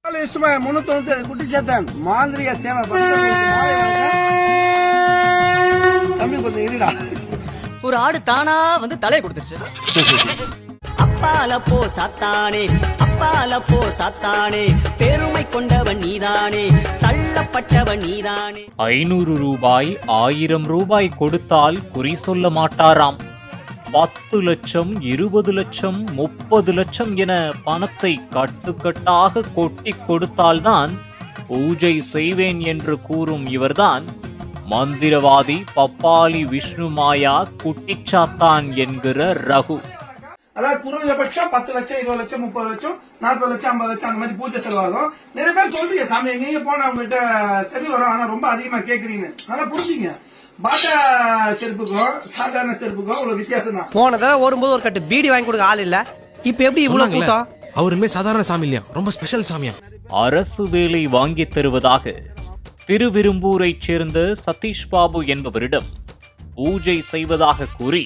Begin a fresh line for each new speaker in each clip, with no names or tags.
குட்டி சேத்தன் மாந்திரிக சேவை தம்பி கொஞ்சம் இருடா.
ஒரு ஆடு தானா வந்து தலையை கொடுத்துருச்சு. அப்பால போ சாத்தானே, அப்பால போ சாத்தானே, பெருமை கொண்டவன் நீதானே, தள்ளப்பட்டவன் நீதானே.
500 ரூபாய் 1000 ரூபாய் கொடுத்தால் குறி சொல்ல மாட்டாராம். 10 லட்சம் 20 லட்சம் 30 லட்சம் என பணத்தை கட்டுக்கட்டாக கொட்டி கொடுத்தால்தான் பூஜை செய்வேன் என்று கூறும் இவர்தான் மந்திரவாதி பப்பாளி விஷ்ணு மாயா குட்டிச்சாத்தான் என்கிற ரகு.
அதாவது குறைஞ்சபட்சம் 10 லட்சம் 20 லட்சம் 30 லட்சம் 40 லட்சம் 50 லட்சம் அந்த மாதிரி பூஜை செலவாகும். நிறைய பேர் சொல்றீங்க சாமி எங்க போன அவங்ககிட்ட சரி வரும், ஆனா ரொம்ப அதிகமா கேக்குறீங்க. ஆனா புரிஞ்சுங்க, பாட்டா செருப்புக்கும் சாதாரண செருப்புக்கும் இவ்வளவு வித்தியாசம் தான்.
போன தடவை வரும்போது ஒரு கட்டு பீடி வாங்கி கொடுக்க ஆள் இல்ல, இப்ப எப்படி இவ்வளவு கூட்டம்?
அவருமே சாதாரண சாமி இல்லையா, ரொம்ப ஸ்பெஷல் சாமியா.
அரசு வேலை வாங்கி தருவதாக திருவிரும்பூரைச் சேர்ந்த சதீஷ் பாபு என்பவரிடம் பூஜை செய்வதாக கூறி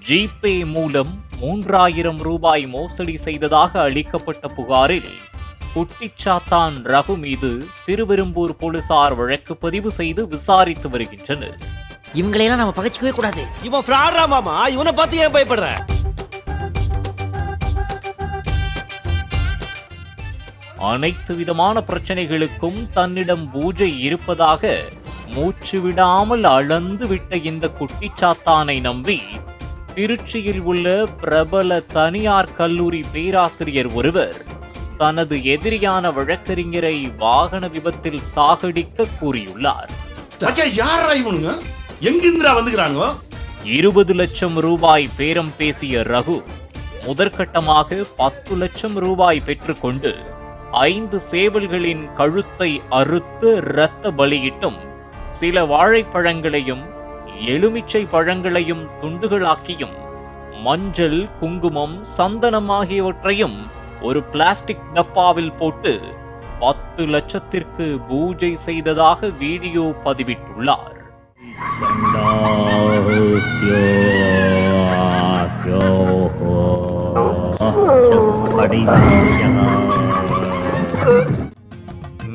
ஜிபே மூலம் 3000 ரூபாய் மோசடி செய்ததாக அளிக்கப்பட்ட புகாரில் குட்டிச்சாத்தான் ரகு மீது திருவிரும்பூர் போலீசார் வழக்கு பதிவு செய்து விசாரித்து வருகின்றனர்.
இவங்களையெல்லாம் நம்ம பகைச்சிக்கவே கூடாது.
இவன் ஃப்ராடா மாமா, இவனை பார்த்து ஏன் பயப்படுற?
அனைத்து விதமான பிரச்சனைகளுக்கும் தன்னிடம் பூஜை இருப்பதாக மூச்சு விடாமல் அளந்து விட்ட இந்த குட்டிச்சாத்தானை நம்பி திருச்சியில் உள்ள பிரபல தனியார் கல்லூரி பேராசிரியர் ஒருவர் தனது எதிரியான வழக்கறிஞரை வாகன விபத்தில் சாகடிக்க கூறியுள்ளார். 20 லட்சம் ரூபாய் பேரம் பேசிய ரகு முதற்கட்டமாக 10 லட்சம் ரூபாய் பெற்றுக்கொண்டு 5 சேவல்களின் கழுத்தை அறுத்து இரத்த பலியிட்டும் சில வாழைப்பழங்களையும் எலுமிச்சை பழங்களையும் துண்டுகளாக்கியும் மஞ்சள் குங்குமம் சந்தனம் ஆகியவற்றையும் ஒரு பிளாஸ்டிக் டப்பாவில் போட்டு 10 லட்சத்திற்கு பூஜை செய்ததாக வீடியோ பதிவிட்டுள்ளார்.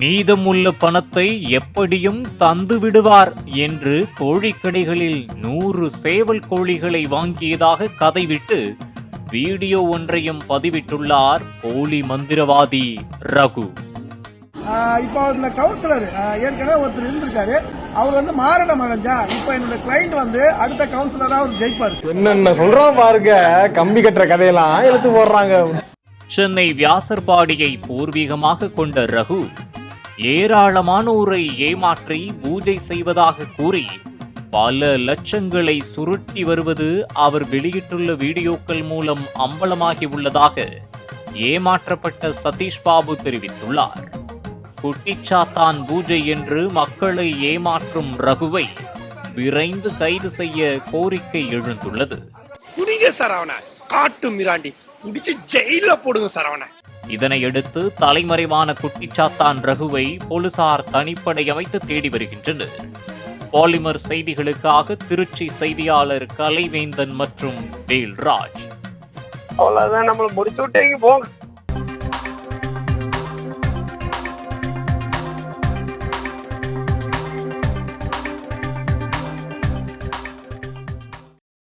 மீதமுள்ள பணத்தை எப்படியும் தந்து விடுவார் என்று கோழிக்கடைகளில் 100 சேவல் கோழிகளை வாங்கியதாக கதைவிட்டு வீடியோ ஒன்றையும் பதிவிட்டுள்ளார் போலி மந்திரவாதி ரகு.
இப்போ இந்த கவுன்சிலர் ஏற்கனவே ஒருத்தர் இருந்திருக்காரு, அவர் வந்து மாரணம் அடைஞ்சா இப்ப என்னோட கிளைண்ட் வந்து அடுத்த கவுன்சிலரா அவர் ஜெயிப்பாரு.
என்னென்ன சொல்றோம் பாருங்க, கம்பி கட்டுற கதையெல்லாம் எடுத்து போடுறாங்க.
சென்னை வியாசர்பாடியை பூர்வீகமாக கொண்ட ரகு ஏராளமானோரை ஏமாற்றி பூஜை செய்வதாக கூறி பல லட்சங்களை சுருட்டி வருவது அவர் வெளியிட்டுள்ள வீடியோக்கள் மூலம் அம்பலமாகி உள்ளதாக ஏமாற்றப்பட்ட சதீஷ் பாபு தெரிவித்துள்ளார். குட்டிச்சாத்தான் பூஜை என்று மக்களை ஏமாற்றும் ரகுவை விரைந்து கைது செய்ய கோரிக்கை எழுந்துள்ளது. இதனையடுத்து தலைமறைவான குட்டிச்சாத்தான் ரகுவை போலீசார் தனிப்படை அமைத்து தேடி வருகின்றனர். பாலிமர் செய்திகளுக்காக திருச்சி செய்தியாளர் கலைவேந்தன் மற்றும் வேல்ராஜ்.
அவ்வளவுதான், நம்மள முடிச்சு விட்டீங்க போங்க.